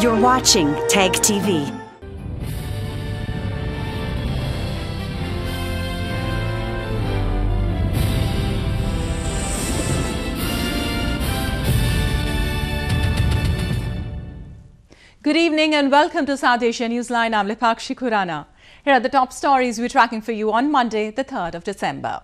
You're watching TAG TV. Good evening and welcome to South Asia Newsline. I'm Paktia Khurana. Here are the top stories we're tracking for you on Monday, the 3rd of December.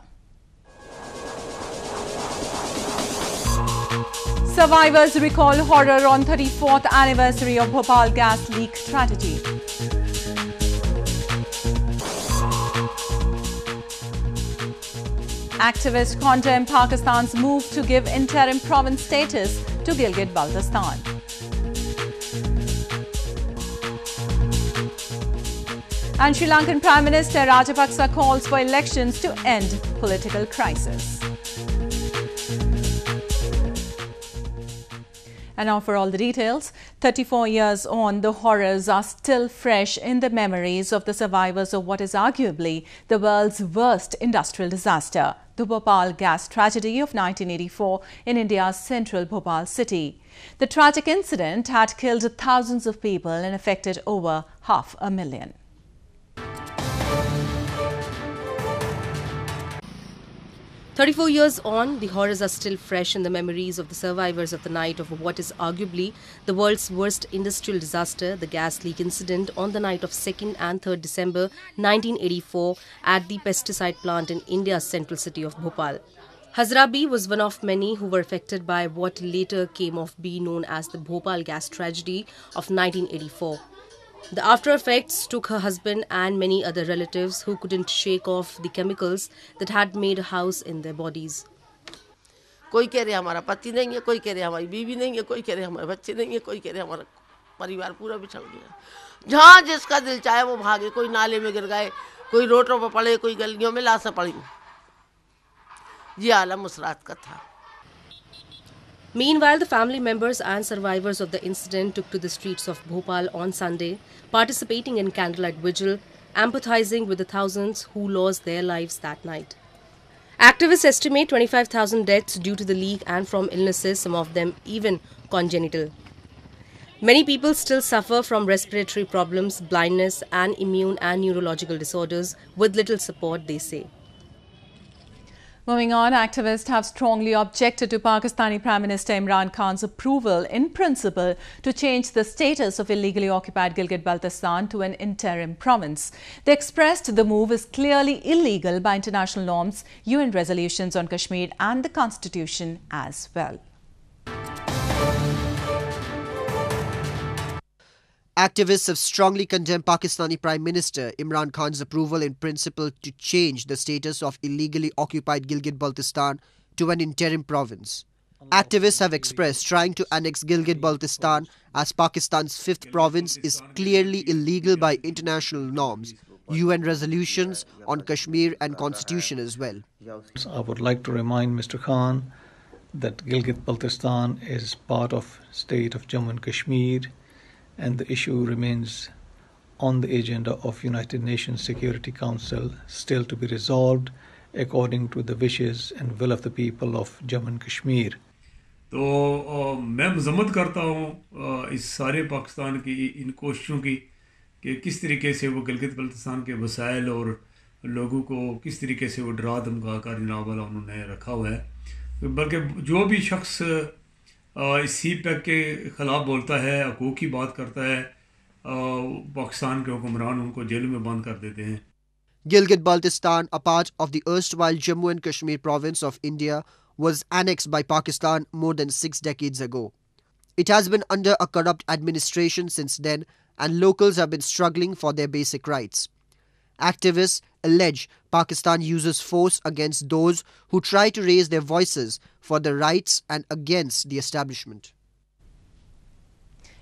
Survivors recall horror on 34th anniversary of Bhopal gas leak tragedy. Activists condemn Pakistan's move to give interim province status to Gilgit Baltistan. And Sri Lankan Prime Minister Rajapaksa calls for elections to end political crisis. And now for all the details. 34 years on, the horrors are still fresh in the memories of the survivors of what is arguably the world's worst industrial disaster, the Bhopal gas tragedy of 1984 in India's central Bhopal city. The tragic incident had killed thousands of people and affected over 500,000. 34 years on, the horrors are still fresh in the memories of the survivors of the night of what is arguably the world's worst industrial disaster, the gas leak incident on the night of 2nd and 3rd December 1984 at the pesticide plant in India's central city of Bhopal. Hazrabi was one of many who were affected by what later came of being known as the Bhopal gas tragedy of 1984. The after effects took her husband and many other relatives who couldn't shake off the chemicals that had made a house in their bodies. कोई कह रहे हमारा पति नहीं है, कोई कह रहे हमारी बीवी नहीं है, कोई कह रहे हमारे बच्चे नहीं है, कोई कह रहे हमारा परिवार पूरा बिछड़ गया। जहाँ जिसका दिल चाहे वो भागे, कोई नाले में गिर गए, कोई रोडों पर पड़े, कोई गलियों में लाशें पड़ी। ये आलम उस रात का था। Meanwhile, the family members and survivors of the incident took to the streets of Bhopal on Sunday, participating in candlelight vigil, empathizing with the thousands who lost their lives that night. Activists estimate 25,000 deaths due to the leak and from illnesses, some of them even congenital. Many people still suffer from respiratory problems, blindness and immune and neurological disorders with little support, they say. Moving on, activists have strongly objected to Pakistani Prime Minister Imran Khan's approval in principle to change the status of illegally occupied Gilgit Baltistan to an interim province. They expressed the move is clearly illegal by international norms, UN resolutions on Kashmir and the Constitution as well. Activists have strongly condemned Pakistani Prime Minister Imran Khan's approval in principle to change the status of illegally occupied Gilgit Baltistan to an interim province. Activists have expressed trying to annex Gilgit Baltistan as Pakistan's 5th province is clearly illegal by international norms, UN resolutions on Kashmir and Constitution as well. I would like to remind Mr. Khan that Gilgit Baltistan is part of state of Jammu and Kashmir, and the issue remains on the agenda of United Nations Security Council still to be resolved according to the wishes and will of the people of Jammu and Kashmir. तो मैं मज़म्मत करता हूँ इस सारे पाकिस्तान की इन कोशिशों की कि किस तरीके से वो गिलगित बल्तिस्तान के वसाइल और लोगों को किस तरीके से वो डरा धमका कर नावल उन्होंने रखा हुआ है। बल्कि जो भी शख्स इस CPEC के ख़िलाफ़ बोलता है, हकूक़ की बात करता है, पाकिस्तान के हुक्मरान उनको जेल में बंद कर देते हैं। Gilgit Baltistan, a part of the erstwhile Jammu and Kashmir province of India, was annexed by Pakistan more than 6 decades ago. It has been under a corrupt administration since then, and locals have been struggling for their basic rights. Activists allege Pakistan uses force against those who try to raise their voices for their rights and against the establishment.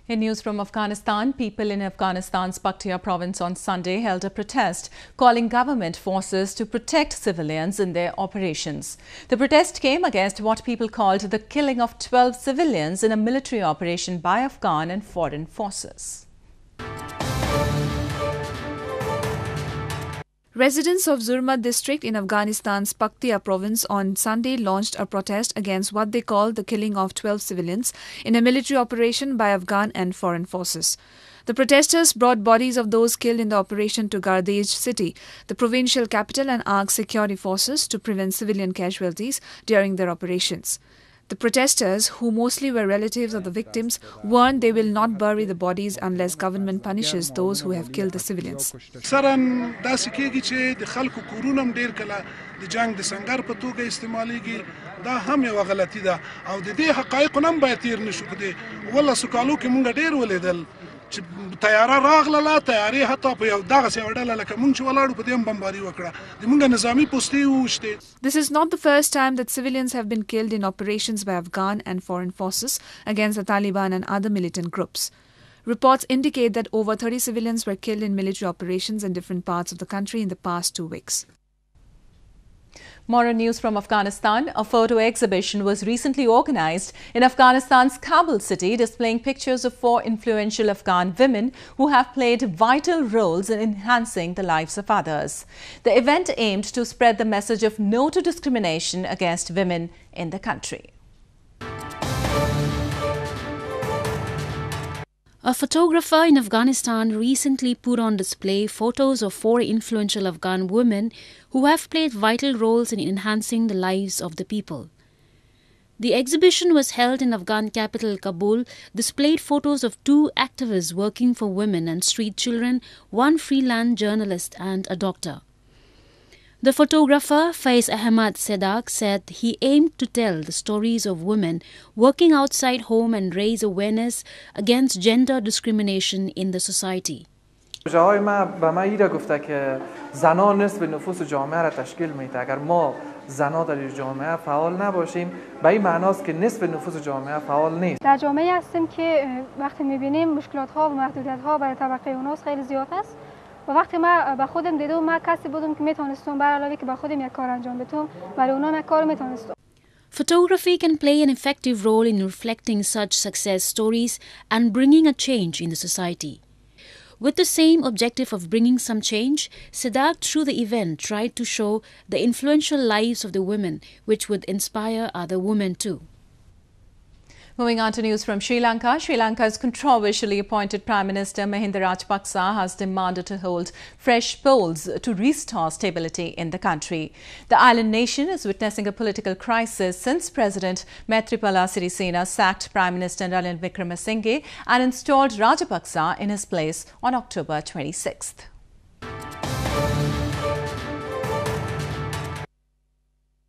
In news from Afghanistan, people in Afghanistan's Paktia province on Sunday held a protest calling government forces to protect civilians in their operations. The protest came against what people called the killing of 12 civilians in a military operation by Afghan and foreign forces. Residents of Zurma district in Afghanistan's Paktia province on Sunday launched a protest against what they called the killing of 12 civilians in a military operation by Afghan and foreign forces. The protesters brought bodies of those killed in the operation to Gardej city, the provincial capital, and asked security forces to prevent civilian casualties during their operations. The protesters, who mostly were relatives of the victims, warned they will not bury the bodies unless government punishes those who have killed the civilians. تیاره راغله تیاری حتی په یو دغه سیوړه لکه مونږ چې ولاړو په دې بمباري وکړه د مونږ نظامی پوسټي وشته. This is not the first time that civilians have been killed in operations by Afghan and foreign forces against the Taliban and other militant groups. Reports indicate that over 30 civilians were killed in military operations in different parts of the country in the past 2 weeks. More news from Afghanistan. A photo exhibition was recently organized in Afghanistan's Kabul city, displaying pictures of 4 influential Afghan women who have played vital roles in enhancing the lives of others. The event aimed to spread the message of no to discrimination against women in the country. A photographer in Afghanistan recently put on display photos of 4 influential Afghan women who have played vital roles in enhancing the lives of the people. The exhibition was held in Afghan capital Kabul, displayed photos of 2 activists working for women and street children, 1 freelance journalist and a doctor. The photographer, Faiz Ahmad Sedak, said he aimed to tell the stories of women working outside home and raise awareness against gender discrimination in the society. جاهای ما به ما ایره گفته که زنان نصف نفوس جامعه را تشکیل میده. اگر ما زنان در جامعه فعال نباشیم به این معناست که نصف نفوس جامعه فعال نیست. در جامعه هستیم که وقتی میبینیم مشکلات ها و محدودیت ها برای طبقه اوناس خیلی زیاد است. و وقتی ما به خودم دیدم ما کسی بودم که میتونستم بر علاوه که به خودم یک کار انجام بدم برای اونا یک کار میتونستم. Photography can play an effective role in reflecting such success stories and bringing a change in the society. With the same objective of bringing some change, Siddharth through the event tried to show the influential lives of the women, which would inspire other women too. Moving on to news from Sri Lanka. Sri Lanka's controversially appointed Prime Minister Mahinda Rajapaksa has demanded to hold fresh polls to restore stability in the country. The island nation is witnessing a political crisis since President Maithripala Sirisena sacked Prime Minister Ranil Wickremesinghe and installed Rajapaksa in his place on October 26th.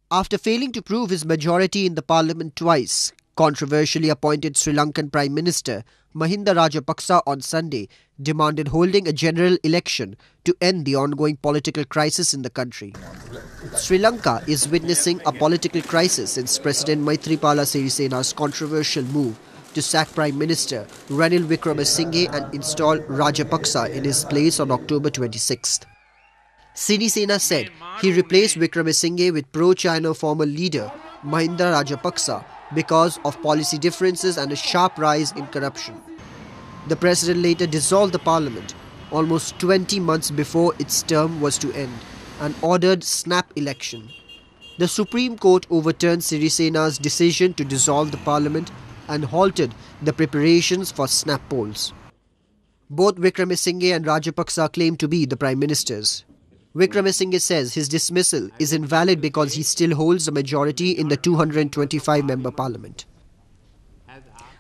After failing to prove his majority in the parliament twice, controversially appointed Sri Lankan Prime Minister Mahinda Rajapaksa on Sunday demanded holding a general election to end the ongoing political crisis in the country. Sri Lanka is witnessing a political crisis since President Maithripala Sirisena's controversial move to sack Prime Minister Ranil Wickremesinghe and install Rajapaksa in his place on October 26th. Sirisena said he replaced Wickremesinghe with pro-China former leader Mahinda Rajapaksa because of policy differences and a sharp rise in corruption. The president later dissolved the parliament almost 20 months before its term was to end and ordered snap election. The Supreme Court overturned Sirisena's decision to dissolve the parliament and halted the preparations for snap polls. Both Wickremesinghe and Rajapaksa claim to be the prime ministers. Wickremesinghe says his dismissal is invalid because he still holds a majority in the 225-member parliament.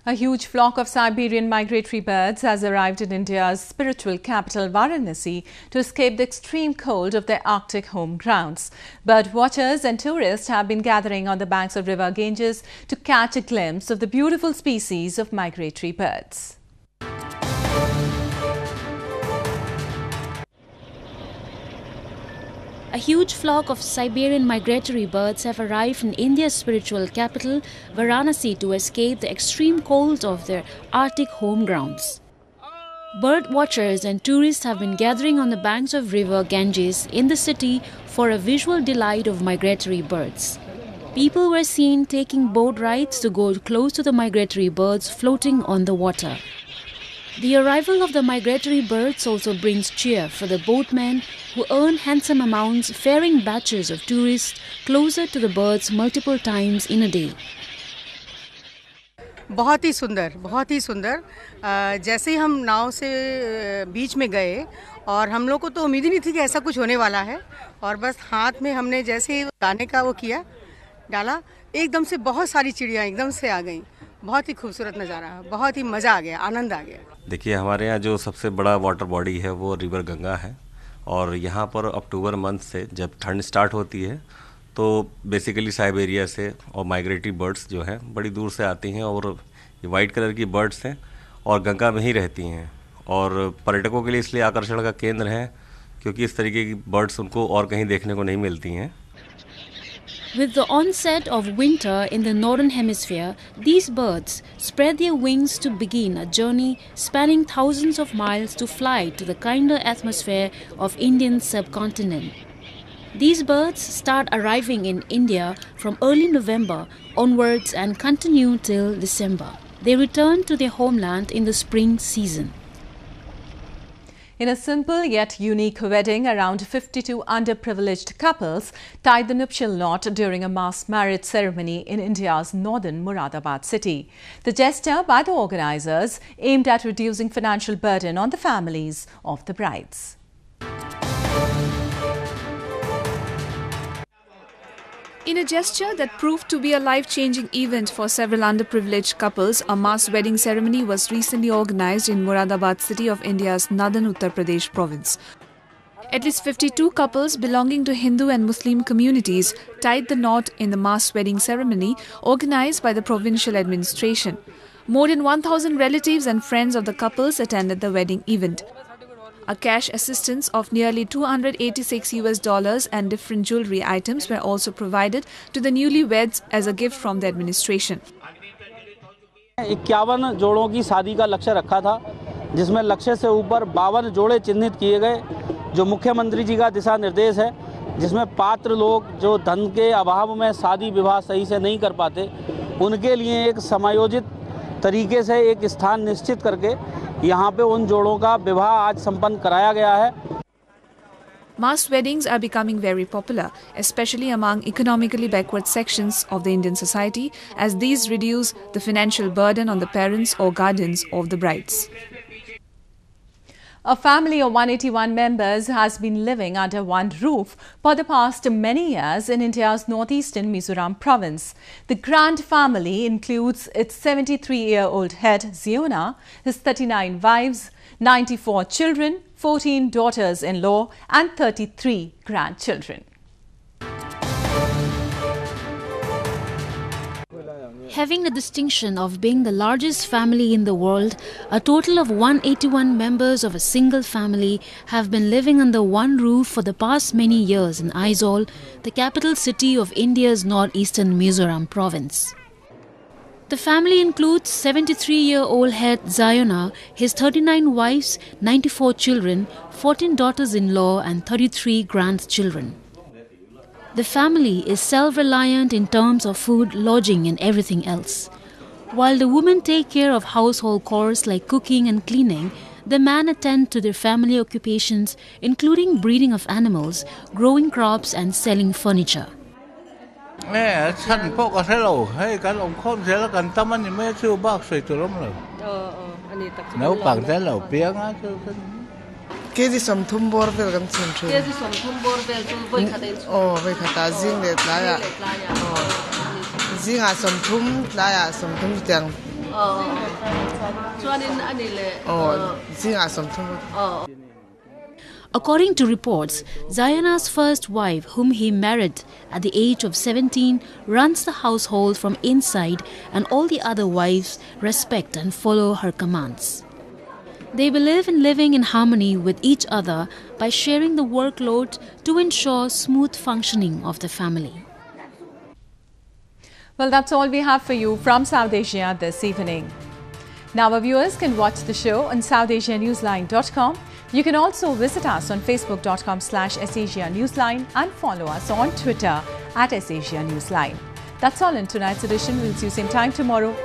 A huge flock of Siberian migratory birds has arrived in India's spiritual capital Varanasi to escape the extreme cold of their Arctic home grounds. Bird watchers and tourists have been gathering on the banks of river Ganges to catch a glimpse of the beautiful species of migratory birds. A huge flock of Siberian migratory birds have arrived in India's spiritual capital, Varanasi, to escape the extreme cold of their Arctic home grounds. Bird watchers and tourists have been gathering on the banks of river Ganges in the city for a visual delight of migratory birds. People were seen taking boat rides to go close to the migratory birds floating on the water. The arrival of the migratory birds also brings cheer for the boatmen who earn handsome amounts ferrying batches of tourists closer to the birds multiple times in a day. बहुत ही सुंदर जैसे ही हम नाव से बीच में गए और हम लोग को तो उम्मीद ही नहीं थी कि ऐसा कुछ होने वाला है और बस हाथ में हमने जैसे ही दाने का वो किया डाला एकदम से बहुत सारी चिड़ियाँ एकदम से आ गईं। बहुत ही खूबसूरत नज़ारा, बहुत ही मज़ा आ गया, आनंद आ गया। देखिए हमारे यहाँ जो सबसे बड़ा वाटर बॉडी है वो रिवर गंगा है और यहाँ पर अक्टूबर मंथ से जब ठंड स्टार्ट होती है तो बेसिकली साइबेरिया से और माइग्रेटरी बर्ड्स जो हैं बड़ी दूर से आती हैं और ये वाइट कलर की बर्ड्स हैं और गंगा में ही रहती हैं और पर्यटकों के लिए इसलिए आकर्षण का केंद्र है क्योंकि इस तरीके की बर्ड्स उनको और कहीं देखने को नहीं मिलती हैं। With the onset of winter in the northern hemisphere, these birds spread their wings to begin a journey spanning thousands of miles to fly to the kinder atmosphere of Indian subcontinent. These birds start arriving in India from early November onwards and continue till December. They return to their homeland in the spring season. In a simple yet unique wedding, around 52 underprivileged couples tied the nuptial knot during a mass marriage ceremony in India's northern Moradabad city. The gesture by the organisers aimed at reducing financial burden on the families of the brides. In a gesture that proved to be a life-changing event for several underprivileged couples, a mass wedding ceremony was recently organized in Moradabad city of India's northern Uttar Pradesh province. At least 52 couples belonging to Hindu and Muslim communities tied the knot in the mass wedding ceremony organized by the provincial administration. More than 1,000 relatives and friends of the couples attended the wedding event. A cash assistance of nearly $286 and different jewelry items were also provided to the newlyweds as a gift from the administration. 51 जोड़ों की शादी का लक्ष्य रखा था, जिसमें लक्ष्य से ऊपर 52 जोड़े चिन्हित किए गए, जो मुख्यमंत्री जी का दिशा निर्देश है, जिसमें पात्र लोग जो धन के अभाव में शादी विवाह सही से नहीं कर पाते, उनके लिए एक समायोजित तरीके से एक स्थान निश्चित करके यहाँ पे उन जोड़ों का विवाह आज संपन्न कराया गया है। Mass weddings are becoming very popular, especially among economically backward sections of the Indian society, as these reduce the financial burden on the parents or guardians of the brides. A family of 181 members has been living under one roof for the past many years in India's northeastern Mizoram province. The Grand family includes its 73-year-old head ZIONA, his 39 wives, 94 children, 14 daughters-in-law and 33 grandchildren. Having the distinction of being the largest family in the world, a total of 181 members of a single family have been living under one roof for the past many years in Aizawl, the capital city of India's northeastern Mizoram province. The family includes 73-year-old head ZIONA, his 39 wives, 94 children, 14 daughters-in-law and 33 grandchildren. The family is self-reliant in terms of food, lodging and everything else. While the women take care of household chores like cooking and cleaning, the men attend to their family occupations including breeding of animals, growing crops and selling furniture. Kezi somthum borbel kan chunchu. Kezi somthum borbel tu voi khata. Oh, voi khata zing le tlaya. Zinga somthum tlaya somthum tiang. Chuanin ani le. Zinga somthum. According to reports, ZIONA's first wife, whom he married at the age of 17, runs the household from inside and all the other wives respect and follow her commands. They believe in living in harmony with each other by sharing the workload to ensure smooth functioning of the family. Well, that's all we have for you from South Asia this evening. Now our viewers can watch the show on SouthAsiaNewsline.com. You can also visit us on Facebook.com/SAsiaNewsline and follow us on Twitter @SAsiaNewsline. That's all in tonight's edition. We'll see you same time tomorrow.